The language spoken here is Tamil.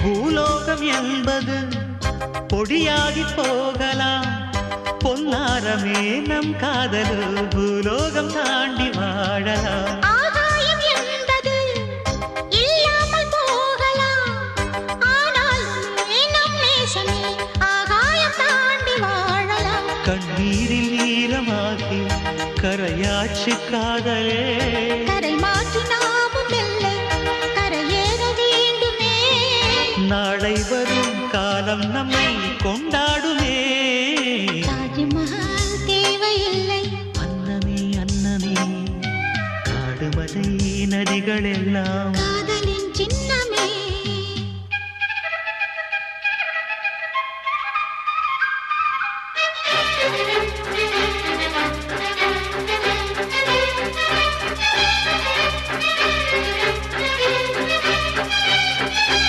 பூலோகம் என்பது பொடியாகி போகலாம், பொன்னாரமே நம் காதலு பூலோகம் தாண்டி வாழலாம். ஆகாயம் என்பது இல்லாமல் போகலாம், ஆனால் நம் நேசமே ஆகாயம் தாண்டி வாழலாம். கண்ணீரில் ஈரமாகி கரையாட்சி காதலே, கரை மாற்றி நாமும் வெல்ல கரையேற வேண்டுமே. நாளை வரும் காலம் நம்மை